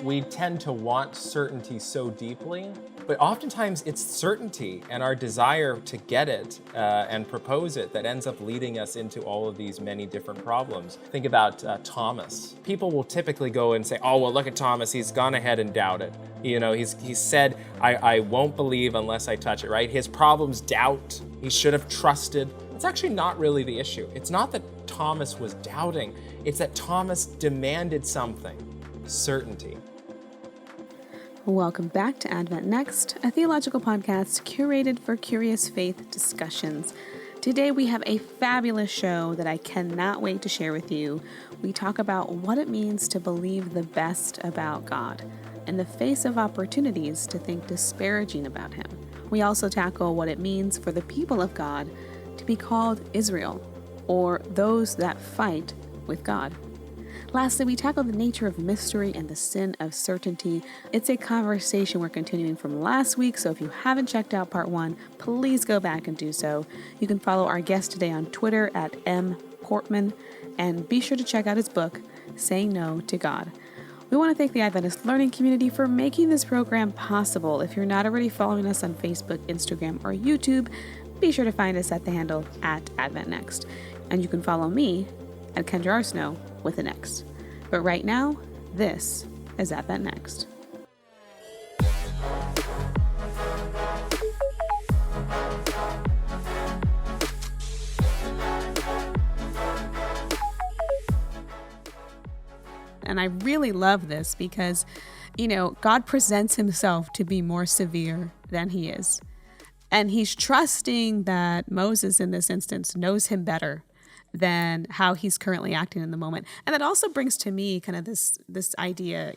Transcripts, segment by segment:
We tend to want certainty so deeply, but oftentimes it's certainty and our desire to get it and propose it that ends up leading us into all of these many different problems. Think about Thomas. People will typically go and say, oh, well, look at Thomas, he's gone ahead and doubted. He said, I won't believe unless I touch it, right? His problem's doubt. He should have trusted. It's actually not really the issue. It's not that Thomas was doubting. It's that Thomas demanded something, certainty. Welcome back to Advent Next, a theological podcast curated for curious faith discussions. Today we have a fabulous show that I cannot wait to share with you. We talk about what it means to believe the best about God in the face of opportunities to think disparaging about Him. We also tackle what it means for the people of God to be called Israel, or those that fight with God. Lastly, we tackle the nature of mystery and the sin of certainty. It's a conversation we're continuing from last week, so if you haven't checked out part 1, please go back and do so. You can follow our guest today on Twitter at Korpman, and be sure to check out his book, Saying No to God. We want to thank the Adventist Learning Community for making this program possible. If you're not already following us on Facebook, Instagram, or YouTube, be sure to find us at the handle at AdventNext. And you can follow me at Kendra R. Snow with an X. But right now, this is Advent Next. And I really love this because, God presents himself to be more severe than he is. And he's trusting that Moses, in this instance, knows him better than how he's currently acting in the moment. And that also brings to me kind of this idea,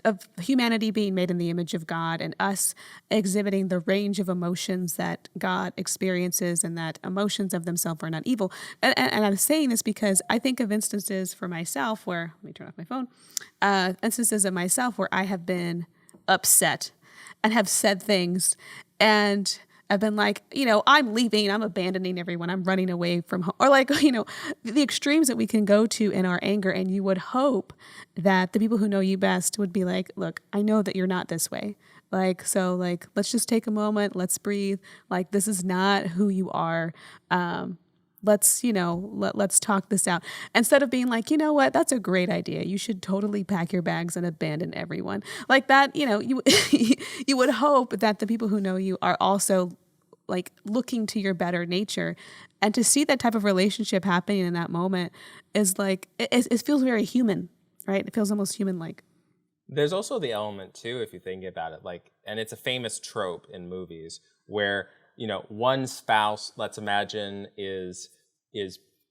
of humanity being made in the image of God and us exhibiting the range of emotions that God experiences, and that emotions of themselves are not evil. And I'm saying this because I think of instances for myself where, let me turn off my phone, instances of myself where I have been upset and have said things, and I've been like, I'm leaving, I'm abandoning everyone, I'm running away from home. Or the extremes that we can go to in our anger. And you would hope that the people who know you best would be like, look, I know that you're not this way. So let's just take a moment, let's breathe. This is not who you are. Let's talk this out. Instead of being like, you know what, that's a great idea. You should totally pack your bags and abandon everyone. Like that, you you would hope that the people who know you are also looking to your better nature. And to see that type of relationship happening in that moment is it feels very human, right? It feels almost human-like. There's also the element too, if you think about it, and it's a famous trope in movies where, one spouse, let's imagine, is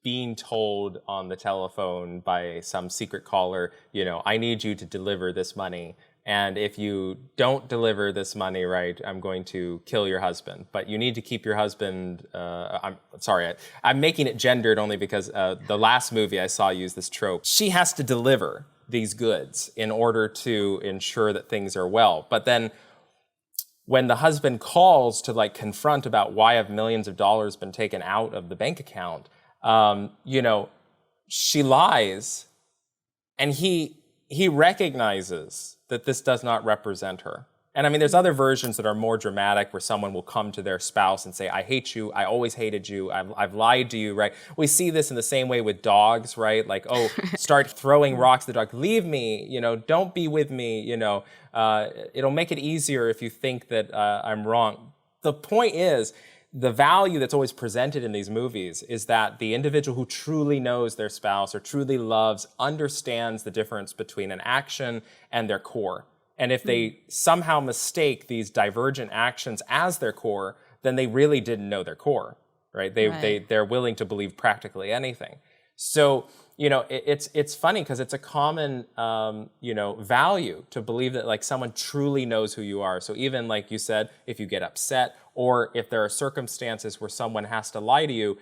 being told on the telephone by some secret caller, I need you to deliver this money. And if you don't deliver this money, right, I'm going to kill your husband. But you need to keep your husband, I'm sorry, I'm making it gendered only because the last movie I saw used this trope. She has to deliver these goods in order to ensure that things are well. But then when the husband calls to confront about why have millions of dollars been taken out of the bank account, she lies, and he recognizes that this does not represent her. And I mean, there's other versions that are more dramatic where someone will come to their spouse and say, I hate you, I always hated you, I've lied to you, right? We see this in the same way with dogs, right? Start throwing rocks at the dog, leave me, don't be with me, it'll make it easier if you think that I'm wrong. The point is, the value that's always presented in these movies is that the individual who truly knows their spouse or truly loves understands the difference between an action and their core. And if they somehow mistake these divergent actions as their core, then they really didn't know their core, right? They're willing to believe practically anything. So, it's funny because it's a common, value to believe that someone truly knows who you are. So even like you said, if you get upset or if there are circumstances where someone has to lie to you,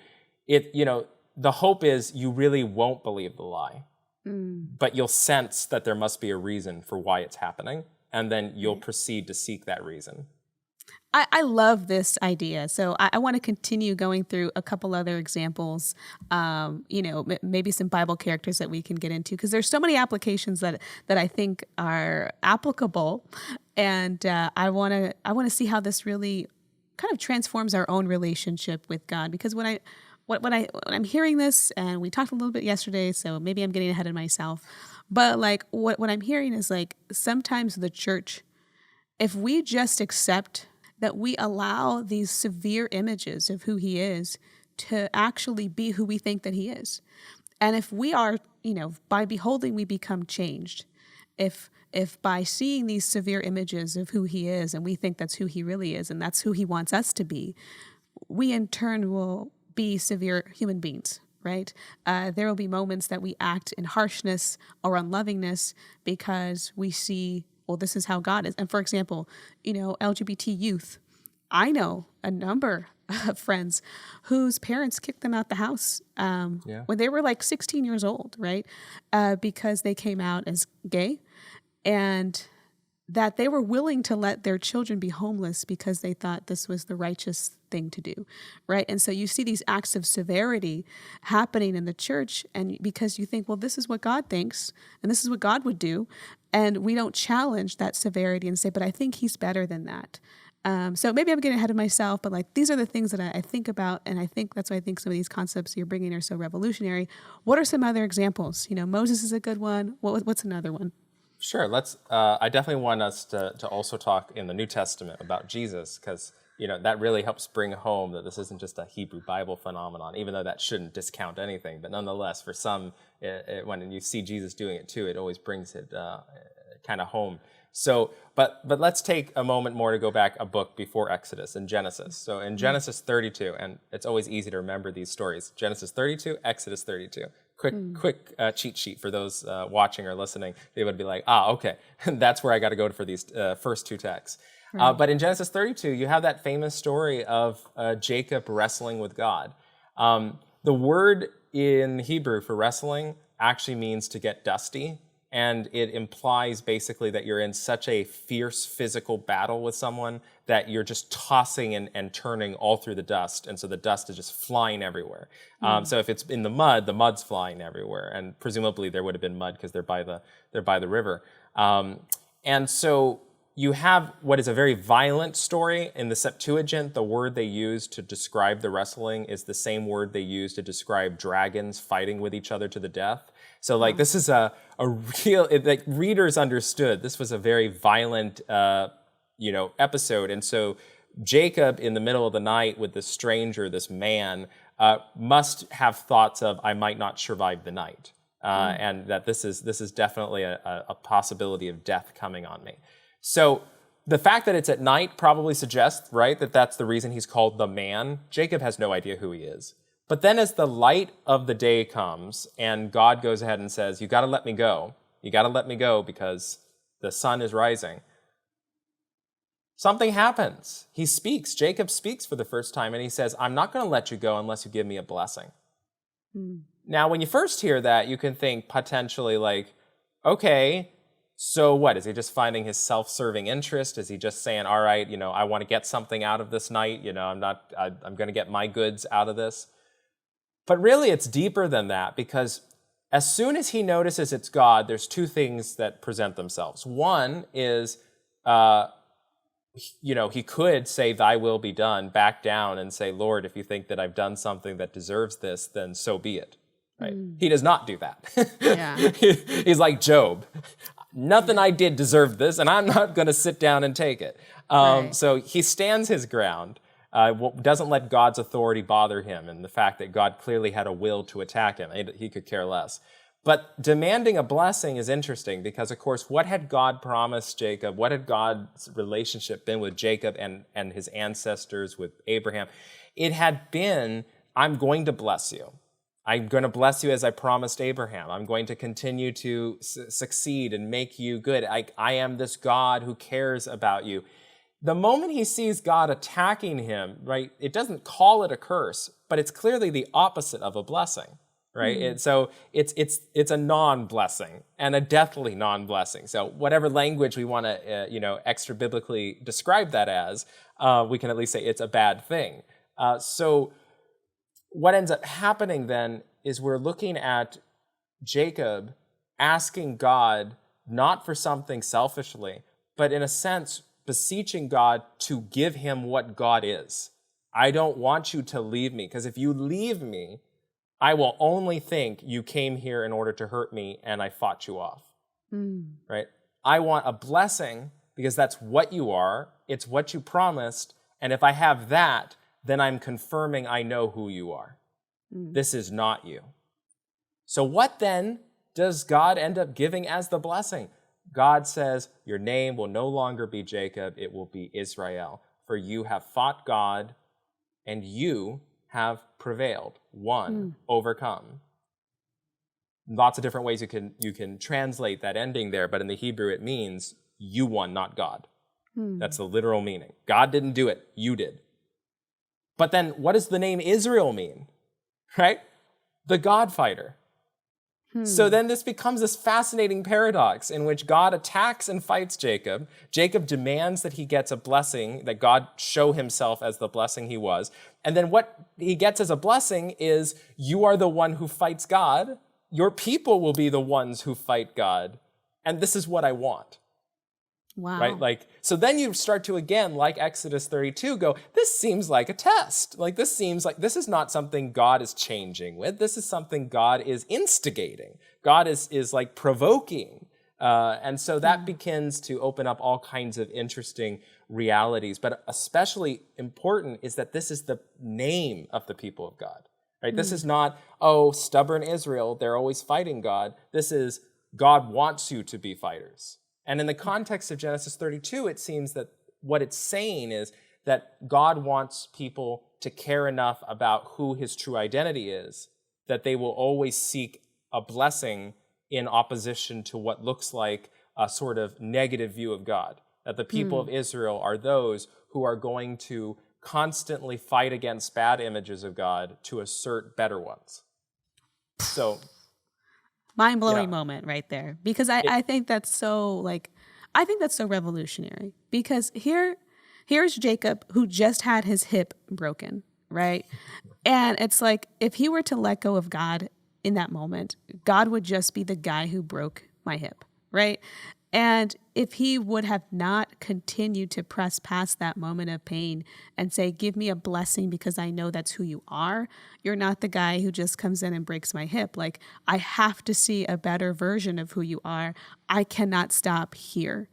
the hope is you really won't believe the lie. But you'll sense that there must be a reason for why it's happening, and then you'll proceed to seek that reason. I love this idea. So I want to continue going through a couple other examples, maybe some Bible characters that we can get into, because there's so many applications that I think are applicable. And I want to see how this really kind of transforms our own relationship with God. Because when I'm hearing this, and we talked a little bit yesterday, so maybe I'm getting ahead of myself, but like what I'm hearing is like sometimes the church, if we just accept that we allow these severe images of who he is to actually be who we think that he is. And if we are, by beholding, we become changed. If by seeing these severe images of who he is and we think that's who he really is and that's who he wants us to be, we in turn will be severe human beings, right? There will be moments that we act in harshness or unlovingness because we see, well, this is how God is. And for example, LGBT youth, I know a number of friends whose parents kicked them out the house when they were like 16 years old, right? Because they came out as gay, and that they were willing to let their children be homeless because they thought this was the righteous thing to do, right? And so you see these acts of severity happening in the church, and because you think, well, this is what God thinks, and this is what God would do, and we don't challenge that severity and say, but I think he's better than that. So maybe I'm getting ahead of myself, but like these are the things that I think about, and I think that's why I think some of these concepts you're bringing are so revolutionary. What are some other examples? Moses is a good one. What's another one? Sure. I definitely want us to also talk in the New Testament about Jesus, because that really helps bring home that this isn't just a Hebrew Bible phenomenon, even though that shouldn't discount anything. But nonetheless, for some, when you see Jesus doing it too, it always brings it kind of home. So, but let's take a moment more to go back a book before Exodus, in Genesis. So in Genesis 32, and it's always easy to remember these stories, Genesis 32, Exodus 32. Quick cheat sheet for those watching or listening. They would be like, okay, that's where I got to go for these first two texts. Right. But in Genesis 32, you have that famous story of Jacob wrestling with God. The word in Hebrew for wrestling actually means to get dusty. And it implies basically that you're in such a fierce physical battle with someone that you're just tossing and turning all through the dust. And so the dust is just flying everywhere. So if it's in the mud's flying everywhere. And presumably there would have been mud because they're by the river. And so you have what is a very violent story. In the Septuagint, the word they use to describe the wrestling is the same word they use to describe dragons fighting with each other to the death. So this is a real, readers understood this was a very violent, episode. And so Jacob in the middle of the night with this stranger, this man, must have thoughts of, I might not survive the night. And that this is definitely a possibility of death coming on me. So the fact that it's at night probably suggests, right, that that's the reason he's called the man. Jacob has no idea who he is. But then as the light of the day comes and God goes ahead and says, you got to let me go. You got to let me go because the sun is rising. Something happens. He speaks. Jacob speaks for the first time and he says, I'm not going to let you go unless you give me a blessing. Now, when you first hear that, you can think potentially like, okay, so what? Is he just finding his self-serving interest? Is he just saying, all right, I want to get something out of this night. I'm going to get my goods out of this. But really, it's deeper than that, because as soon as he notices it's God, there's two things that present themselves. One is, he could say, thy will be done, back down and say, Lord, if you think that I've done something that deserves this, then so be it. Right? He does not do that. Yeah. He's like Job. Nothing I did deserved this, and I'm not going to sit down and take it. Right. So he stands his ground. Doesn't let God's authority bother him, and the fact that God clearly had a will to attack him. He could care less. But demanding a blessing is interesting because, of course, what had God promised Jacob? What had God's relationship been with Jacob and his ancestors with Abraham? It had been, I'm going to bless you. I'm going to bless you as I promised Abraham. I'm going to continue to succeed and make you good. I am this God who cares about you. The moment he sees God attacking him, right, it doesn't call it a curse, but it's clearly the opposite of a blessing. right? So it's a non-blessing and a deathly non-blessing. So whatever language we want to extra biblically describe that as, we can at least say it's a bad thing. So what ends up happening then is we're looking at Jacob asking God not for something selfishly, but in a sense beseeching God to give him what God is. I don't want you to leave me, because if you leave me, I will only think you came here in order to hurt me and I fought you off. Right? I want a blessing because that's what you are. It's what you promised. And if I have that, then I'm confirming I know who you are. This is not you. So what then does God end up giving as the blessing? God says, your name will no longer be Jacob, it will be Israel. For you have fought God and you have prevailed, won, overcome. Lots of different ways you can translate that ending there, but in the Hebrew it means you won, not God. That's the literal meaning. God didn't do it, you did. But then what does the name Israel mean? Right? The God fighter. So then this becomes this fascinating paradox in which God attacks and fights Jacob. Jacob demands that he gets a blessing, that God show himself as the blessing he was. And then what he gets as a blessing is, you are the one who fights God. Your people will be the ones who fight God. And this is what I want. Wow. Right? So then you start to, again, like Exodus 32, go, this seems like a test. This seems like this is not something God is changing with. This is something God is instigating. God is like provoking. And so that begins to open up all kinds of interesting realities. But especially important is that this is the name of the people of God. Right? This is not, stubborn Israel, they're always fighting God. This is, God wants you to be fighters. And in the context of Genesis 32, it seems that what it's saying is that God wants people to care enough about who his true identity is, that they will always seek a blessing in opposition to what looks like a sort of negative view of God. That the people of Israel are those who are going to constantly fight against bad images of God to assert better ones. So... mind-blowing moment right there, because I think that's so revolutionary, because here's Jacob, who just had his hip broken, right? And it's like, if he were to let go of God in that moment, God would just be the guy who broke my hip, right? And if he would have not continued to press past that moment of pain and say, give me a blessing because I know that's who you are, you're not the guy who just comes in and breaks my hip. Like, I have to see a better version of who you are. I cannot stop here.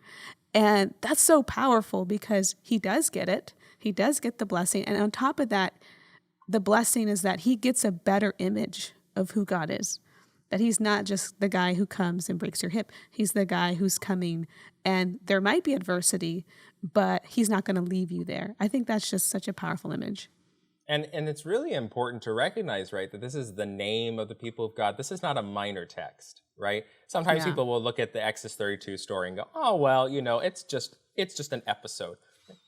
And that's so powerful, because he does get it. He does get the blessing. And on top of that, the blessing is that he gets a better image of who God is. That he's not just the guy who comes and breaks your hip. He's the guy who's coming, and there might be adversity, but he's not going to leave you there. I think that's just such a powerful image. And it's really important to recognize, right, that this is the name of the people of God. This is not a minor text, right? Sometimes people will look at the Exodus 32 story and go, oh, well, it's just an episode.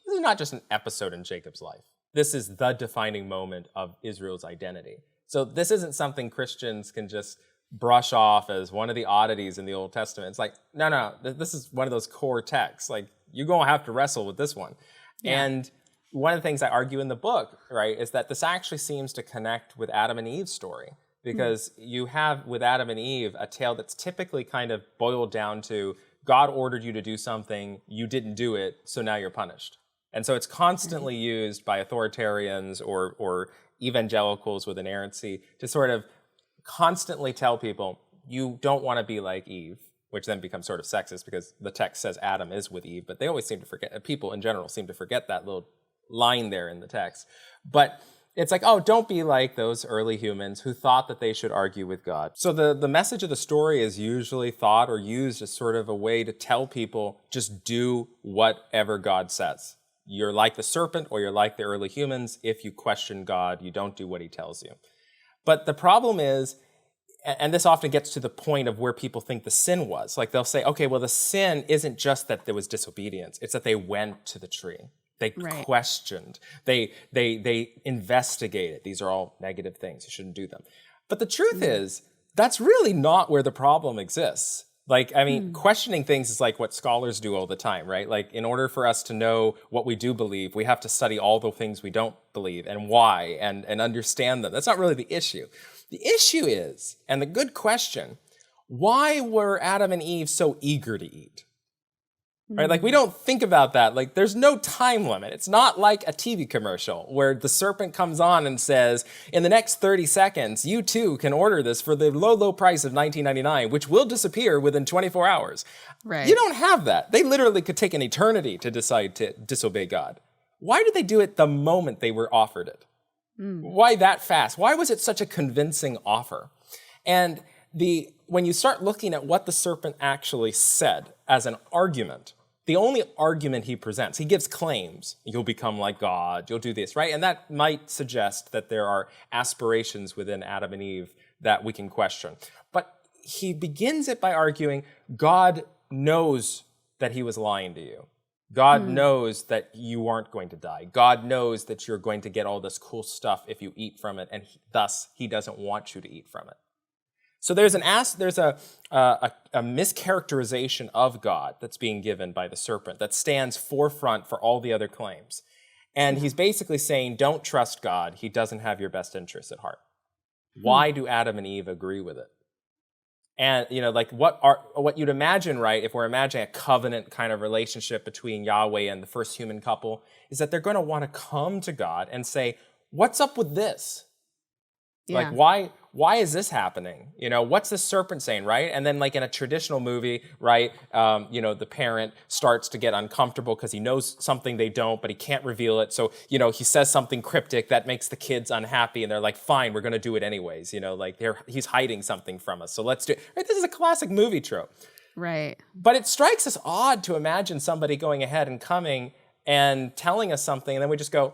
This is not just an episode in Jacob's life. This is the defining moment of Israel's identity. So this isn't something Christians can just brush off as one of the oddities in the Old Testament. It's like, no, this is one of those core texts. Like, you're going to have to wrestle with this one. Yeah. And one of the things I argue in the book, right, is that this actually seems to connect with Adam and Eve's story, because you have with Adam and Eve a tale that's typically kind of boiled down to, God ordered you to do something, you didn't do it, so now you're punished. And so it's constantly used by authoritarians or evangelicals with inerrancy to sort of constantly tell people, you don't want to be like Eve, which then becomes sort of sexist because the text says Adam is with Eve, but they always seem to forget, people in general seem to forget that little line there in the text. But it's like, don't be like those early humans who thought that they should argue with God. So the message of the story is usually thought or used as sort of a way to tell people, just do whatever God says. You're like the serpent, or you're like the early humans. If you question God, you don't do what he tells you. But the problem is, and this often gets to the point of where people think the sin was. Like, they'll say, okay, well, the sin isn't just that there was disobedience. It's that they went to the tree. They questioned. They investigated. These are all negative things. You shouldn't do them. But the truth is, that's really not where the problem exists. Like, I mean, questioning things is like what scholars do all the time, right? Like, in order for us to know what we do believe, we have to study all the things we don't believe and why and understand them. That's not really the issue. The issue is, and the good question, why were Adam and Eve so eager to eat? Right? Like, we don't think about that. Like, there's no time limit. It's not like a TV commercial where the serpent comes on and says, in the next 30 seconds, you too can order this for the low, low price of $19.99, which will disappear within 24 hours. Right. You don't have that. They literally could take an eternity to decide to disobey God. Why did they do it the moment they were offered it? Why that fast? Why was it such a convincing offer? And when you start looking at what the serpent actually said as an argument, the only argument he presents, he gives claims. You'll become like God, you'll do this, right? And that might suggest that there are aspirations within Adam and Eve that we can question. But he begins it by arguing, God knows that he was lying to you. God knows that you aren't going to die. God knows that you're going to get all this cool stuff if you eat from it, and thus he doesn't want you to eat from it. So there's a mischaracterization of God that's being given by the serpent that stands forefront for all the other claims. And he's basically saying, don't trust God. He doesn't have your best interests at heart. Why do Adam and Eve agree with it? And, like what you'd imagine, right, if we're imagining a covenant kind of relationship between Yahweh and the first human couple, is that they're going to want to come to God and say, what's up with this? Yeah. Like, why is this happening? What's the serpent saying, right? And then like in a traditional movie, right, the parent starts to get uncomfortable because he knows something they don't, but he can't reveal it. So, he says something cryptic that makes the kids unhappy, and they're like, fine, we're going to do it anyways. He's hiding something from us, so let's do it. Right? This is a classic movie trope. Right. But it strikes us odd to imagine somebody going ahead and coming and telling us something, and then we just go,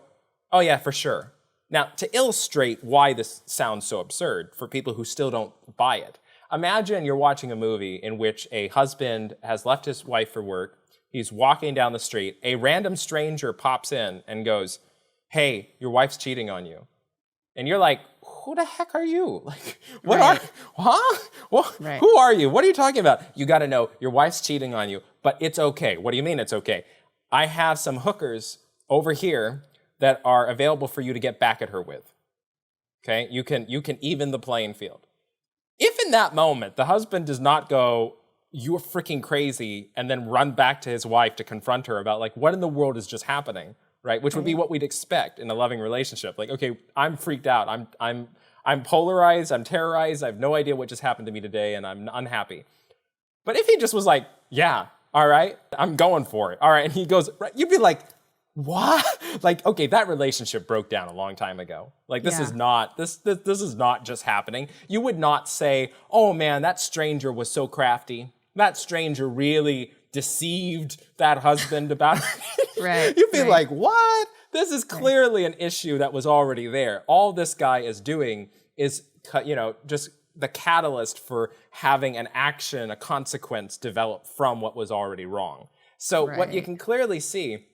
oh yeah, for sure. Now, to illustrate why this sounds so absurd for people who still don't buy it, imagine you're watching a movie in which a husband has left his wife for work, he's walking down the street, a random stranger pops in and goes, hey, your wife's cheating on you. And you're like, who the heck are you? Like, who are you? What are you talking about? You got to know, your wife's cheating on you, but it's okay. What do you mean it's okay? I have some hookers over here that are available for you to get back at her with. Okay? You can even the playing field. If in that moment the husband does not go, you're freaking crazy, and then run back to his wife to confront her about like, what in the world is just happening, right? Which would be what we'd expect in a loving relationship. Like, okay, I'm freaked out. I'm polarized, I'm terrorized, I have no idea what just happened to me today, and I'm unhappy. But if he just was like, yeah, all right, I'm going for it. All right, and he goes, right, you'd be like, what? Like, okay, that relationship broke down a long time ago. Like, this is not just happening. You would not say, oh man, that stranger was so crafty. That stranger really deceived that husband about it. Right. You'd be like, what? This is clearly an issue that was already there. All this guy is doing is, just the catalyst for having an action, a consequence develop from what was already wrong. So what you can clearly see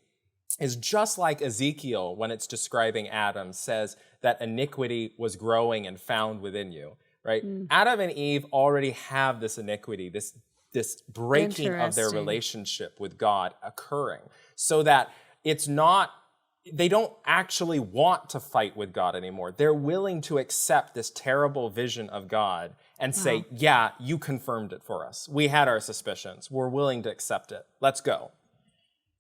is just like Ezekiel, when it's describing Adam, says that iniquity was growing and found within you, right? Adam and Eve already have this iniquity, this breaking of their relationship with God occurring, so that they don't actually want to fight with God anymore. They're willing to accept this terrible vision of God and say, yeah, you confirmed it for us. We had our suspicions. We're willing to accept it. Let's go.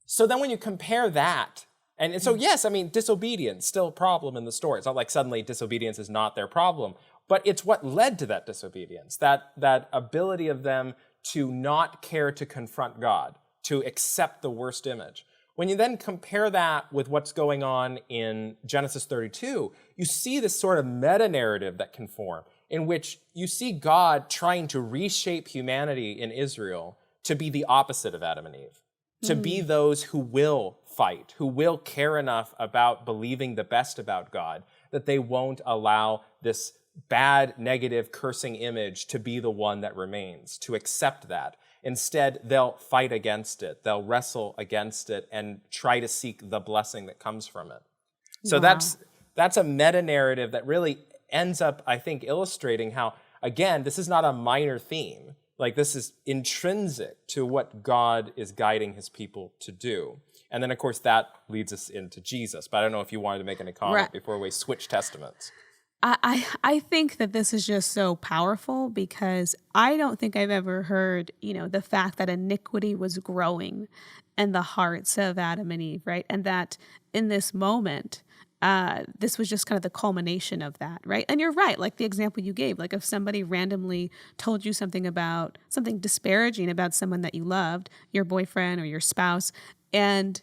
So then when you compare that, and so yes, I mean, disobedience, still a problem in the story. It's not like suddenly disobedience is not their problem, but it's what led to that disobedience, that ability of them to not care to confront God, to accept the worst image. When you then compare that with what's going on in Genesis 32, you see this sort of meta-narrative that can form, in which you see God trying to reshape humanity in Israel to be the opposite of Adam and Eve. To be those who will fight, who will care enough about believing the best about God, that they won't allow this bad, negative, cursing image to be the one that remains, to accept that. Instead, they'll fight against it, they'll wrestle against it, and try to seek the blessing that comes from it. So that's a meta-narrative that really ends up, I think, illustrating how, again, this is not a minor theme. Like, this is intrinsic to what God is guiding his people to do. And then, of course, that leads us into Jesus. But I don't know if you wanted to make any comment before we switch testaments. I think that this is just so powerful because I don't think I've ever heard, the fact that iniquity was growing in the hearts of Adam and Eve, right? And that in this moment, this was just kind of the culmination of that, right? And you're right, like the example you gave, like if somebody randomly told you something disparaging about someone that you loved, your boyfriend or your spouse, and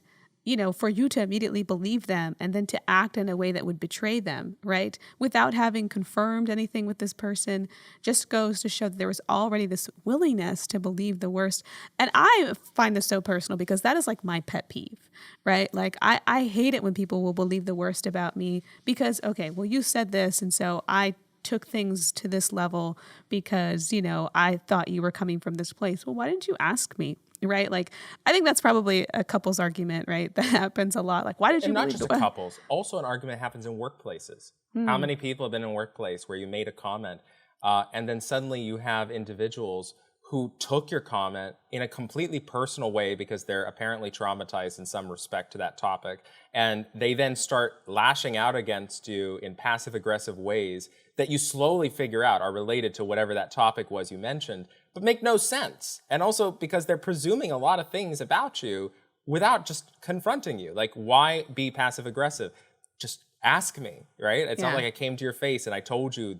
for you to immediately believe them and then to act in a way that would betray them, right? Without having confirmed anything with this person, just goes to show that there was already this willingness to believe the worst. And I find this so personal because that is like my pet peeve, right? Like I hate it when people will believe the worst about me because, okay, well, you said this, and so I took things to this level because, I thought you were coming from this place. Well, why didn't you ask me? Right? Like, I think that's probably a couple's argument, right? That happens a lot. Like, why did you not believe just a couple's, also an argument happens in workplaces. How many people have been in a workplace where you made a comment and then suddenly you have individuals who took your comment in a completely personal way because they're apparently traumatized in some respect to that topic. And they then start lashing out against you in passive-aggressive ways that you slowly figure out are related to whatever that topic was you mentioned, but make no sense. And also because they're presuming a lot of things about you without just confronting you. Like, why be passive-aggressive? Just ask me, right? It's not like I came to your face and I told you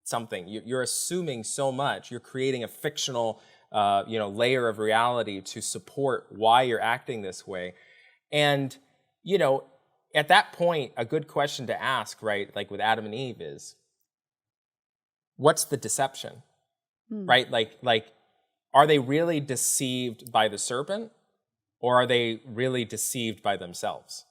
something. You're assuming so much. You're creating a fictional, layer of reality to support why you're acting this way. And, at that point, a good question to ask, right, like with Adam and Eve is, what's the deception, right? Like, are they really deceived by the serpent, or are they really deceived by themselves?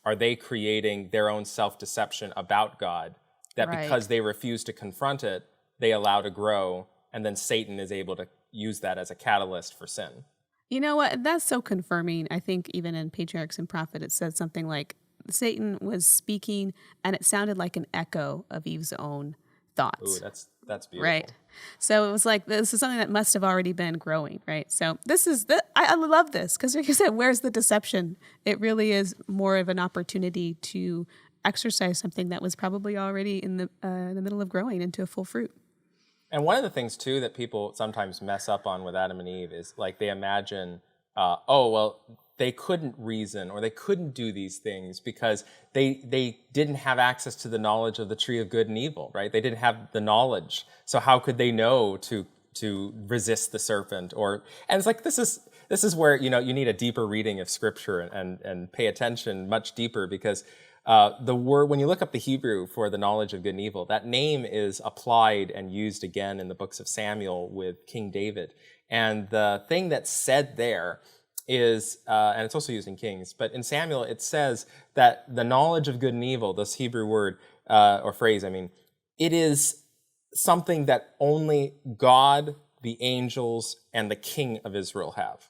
Are they creating their own self-deception about God that because they refuse to confront it, they allow to grow, and then Satan is able to use that as a catalyst for sin? You know what? That's so confirming. I think even in Patriarchs and Prophet, it said something like Satan was speaking, and it sounded like an echo of Eve's own thoughts. Ooh, that's beautiful. Right. So it was like, this is something that must have already been growing, right? So I love this because, like you said, where's the deception? It really is more of an opportunity to exercise something that was probably already in the middle of growing into a full fruit. And one of the things, too, that people sometimes mess up on with Adam and Eve is, like, they imagine, they couldn't reason or they couldn't do these things because they didn't have access to the knowledge of the tree of good and evil, right? They didn't have the knowledge. So how could they know to resist the serpent? And it's like, this is where, you need a deeper reading of Scripture and pay attention much deeper because the word, when you look up the Hebrew for the knowledge of good and evil, that name is applied and used again in the books of Samuel with King David. And the thing that's said there is, and it's also used in Kings, but in Samuel it says that the knowledge of good and evil, this Hebrew word or phrase, it is something that only God, the angels, and the king of Israel have.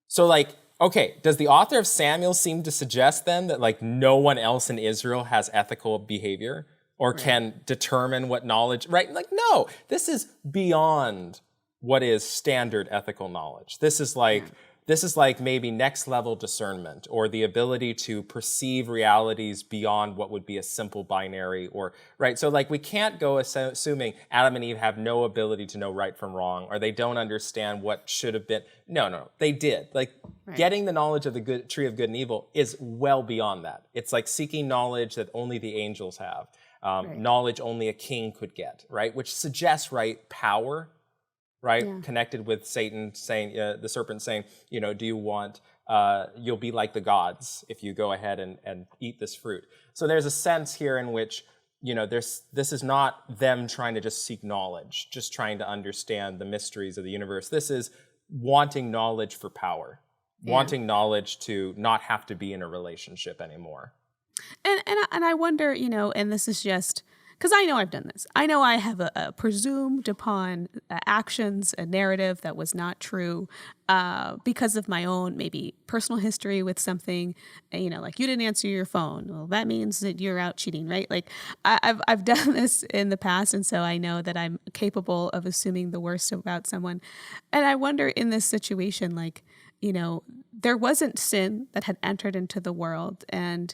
So, like, okay, does the author of Samuel seem to suggest then that, like, no one else in Israel has ethical behavior or can determine what knowledge, right? Like, no, this is beyond what is standard ethical knowledge. This is like maybe next level discernment or the ability to perceive realities beyond what would be a simple binary right? So, like, we can't go assuming Adam and Eve have no ability to know right from wrong or they don't understand what should have been. No, they did. Like, getting the knowledge of the tree of good and evil is well beyond that. It's like seeking knowledge that only the angels have, knowledge only a king could get, right? Which suggests, power, right? Yeah. Connected with Satan saying, the serpent saying, do you want, you'll be like the gods if you go ahead and eat this fruit. So there's a sense here in which, this is not them trying to just seek knowledge, just trying to understand the mysteries of the universe. This is wanting knowledge for power, wanting knowledge to not have to be in a relationship anymore. And I wonder, and this is just because I know I've done this. I know I have a presumed upon actions, a narrative that was not true because of my own maybe personal history with something, like you didn't answer your phone. Well, that means that you're out cheating, right? Like I've done this in the past. And so I know that I'm capable of assuming the worst about someone. And I wonder in this situation, like, there wasn't sin that had entered into the world, and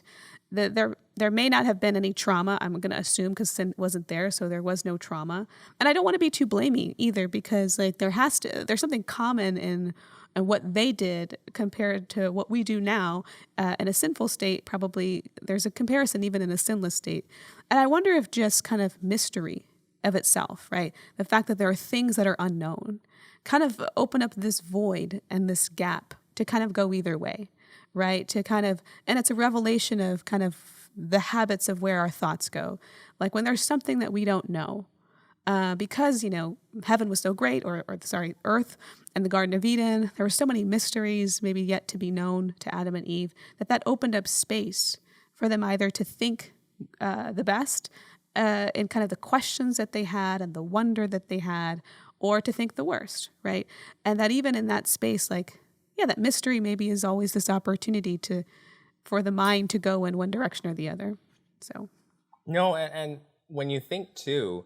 there may not have been any trauma, I'm going to assume, because sin wasn't there, so there was no trauma. And I don't want to be too blaming either, because like there's something common in what they did compared to what we do now in a sinful state. Probably there's a comparison even in a sinless state. And I wonder if just kind of mystery of itself, right? The fact that there are things that are unknown kind of open up this void and this gap to kind of go either way, right? And it's a revelation of kind of the habits of where our thoughts go. Like when there's something that we don't know, because, heaven was so great, or earth and the Garden of Eden, there were so many mysteries maybe yet to be known to Adam and Eve, that opened up space for them either to think the best in kind of the questions that they had and the wonder that they had, or to think the worst, right? And that even in that space, like, that mystery maybe is always this opportunity for the mind to go in one direction or the other. So, and when you think too,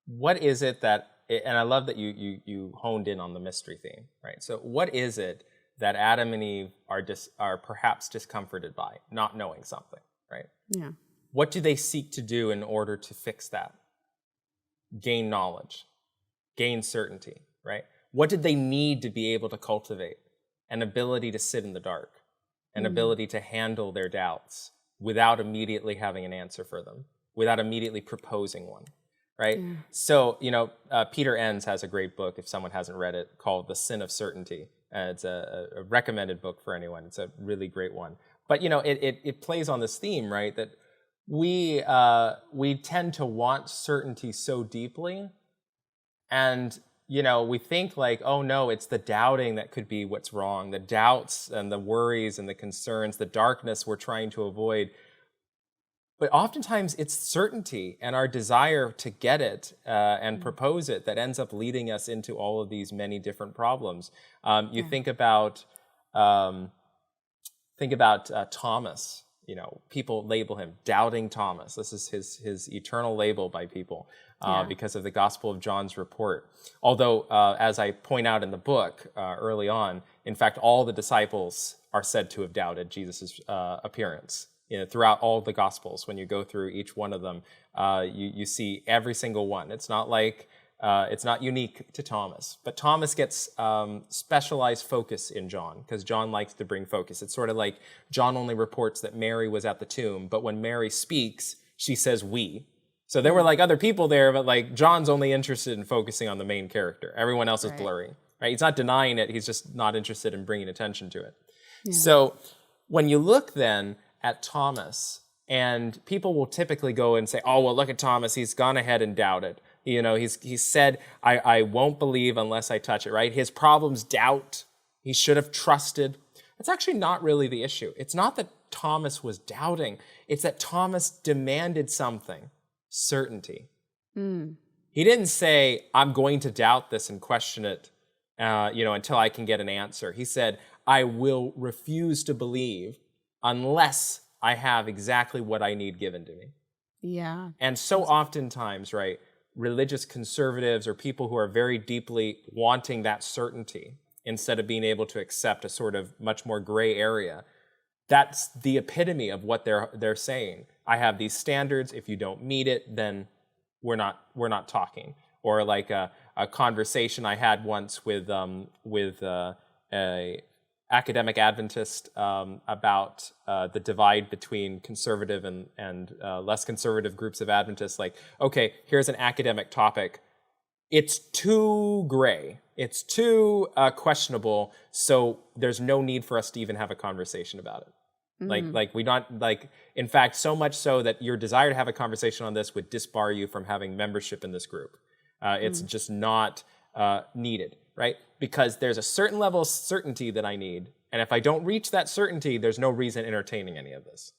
what is it that? And I love that you honed in on the mystery theme, right? So, what is it that Adam and Eve are perhaps discomforted by, not knowing something, right? Yeah. What do they seek to do in order to fix that? Gain knowledge, gain certainty, right? What did they need to be able to cultivate? An ability to sit in the dark, an ability to handle their doubts without immediately having an answer for them, without immediately proposing one, right? Yeah. So, Peter Enns has a great book, if someone hasn't read it, called The Sin of Certainty. It's a recommended book for anyone. It's a really great one. But, it plays on this theme, right, that we tend to want certainty so deeply, and we think like, oh no, it's the doubting that could be what's wrong, the doubts and the worries and the concerns, the darkness we're trying to avoid. But oftentimes it's certainty and our desire to get it and propose it that ends up leading us into all of these many different problems. Think about Thomas. People label him Doubting Thomas. This is his eternal label by people because of the Gospel of John's report. Although, as I point out in the book early on, in fact, all the disciples are said to have doubted Jesus' appearance. Throughout all the Gospels, when you go through each one of them, you see every single one. It's not like it's not unique to Thomas, but Thomas gets specialized focus in John because John likes to bring focus. It's sort of like John only reports that Mary was at the tomb, but when Mary speaks, she says we. So there were like other people there, but like John's only interested in focusing on the main character. Everyone else is blurry, right? He's not denying it. He's just not interested in bringing attention to it. Yeah. So when you look then at Thomas, and people will typically go and say, oh, well, look at Thomas. He's gone ahead and doubted. He's said, I won't believe unless I touch it, right? His problem's doubt. He should have trusted. That's actually not really the issue. It's not that Thomas was doubting. It's that Thomas demanded something, certainty. He didn't say, I'm going to doubt this and question it, until I can get an answer. He said, I will refuse to believe unless I have exactly what I need given to me. Yeah. And so oftentimes, right, religious conservatives or people who are very deeply wanting that certainty instead of being able to accept a sort of much more gray area, that's the epitome of what they're saying. I have these standards. If you don't meet it, then we're not talking. Or like a conversation I had once with a academic Adventist about the divide between conservative and less conservative groups of Adventists. Like, okay, here's an academic topic. It's too gray. It's too questionable. So there's no need for us to even have a conversation about it. In fact, so much so that your desire to have a conversation on this would disbar you from having membership in this group. It's just not needed, right? Because there's a certain level of certainty that I need. And if I don't reach that certainty, there's no reason entertaining any of this.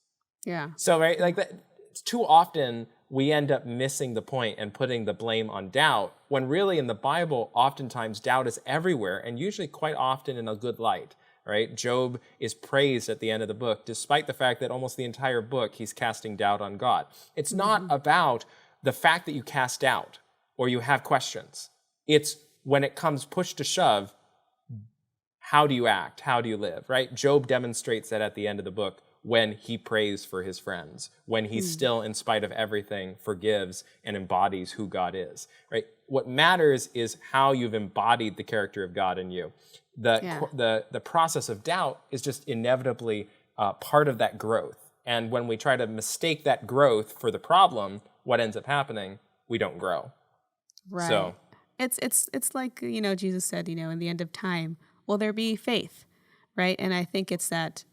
Yeah. So, right, like that, too often we end up missing the point and putting the blame on doubt, when really in the Bible, oftentimes doubt is everywhere, and usually quite often in a good light, right? Job is praised at the end of the book, despite the fact that almost the entire book he's casting doubt on God. It's not about the fact that you cast doubt or you have questions. It's when it comes push to shove, how do you act? How do you live, right? Job demonstrates that at the end of the book when he prays for his friends, when he still, in spite of everything, forgives and embodies who God is, right? What matters is how you've embodied the character of God in you. The process of doubt is just inevitably part of that growth. And when we try to mistake that growth for the problem, what ends up happening? We don't grow. Right. So it's like, Jesus said, in the end of time, will there be faith, right? And I think it's that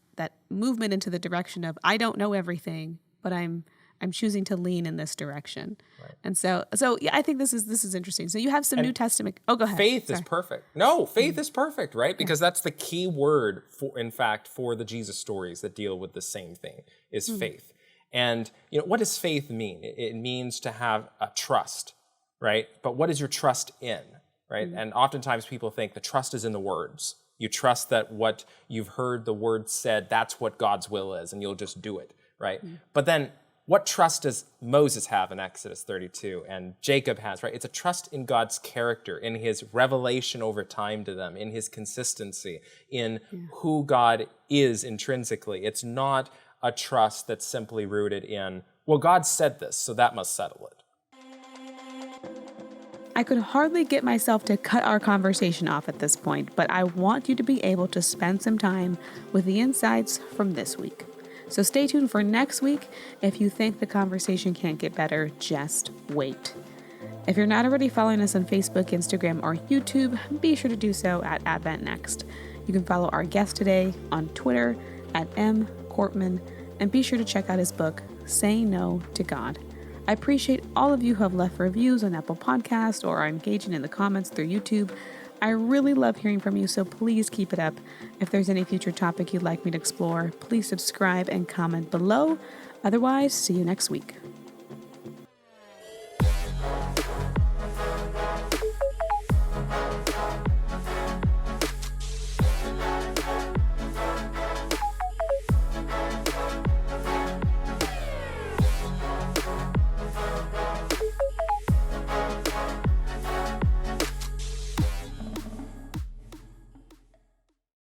movement into the direction of, I don't know everything, but I'm choosing to lean in this direction. Right. And so yeah, I think this is interesting. So you have some New Testament. Oh, go ahead. Faith is perfect. No, faith is perfect, right? Because that's the key word for the Jesus stories that deal with the same thing is faith. And what does faith mean? It means to have a trust, right? But what is your trust in, right? And oftentimes people think the trust is in the words. You trust that what you've heard the word said, that's what God's will is, and you'll just do it, right? But then what trust does Moses have in Exodus 32 and Jacob has, right? It's a trust in God's character, in his revelation over time to them, in his consistency, in who God is intrinsically. It's not a trust that's simply rooted in, well, God said this, so that must settle it. I could hardly get myself to cut our conversation off at this point, but I want you to be able to spend some time with the insights from this week. So stay tuned for next week. If you think the conversation can't get better, just wait. If you're not already following us on Facebook, Instagram, or YouTube, be sure to do so at Advent Next. You can follow our guest today on Twitter at @Korpman, and be sure to check out his book, Say No to God. I appreciate all of you who have left reviews on Apple Podcasts or are engaging in the comments through YouTube. I really love hearing from you, so please keep it up. If there's any future topic you'd like me to explore, please subscribe and comment below. Otherwise, see you next week.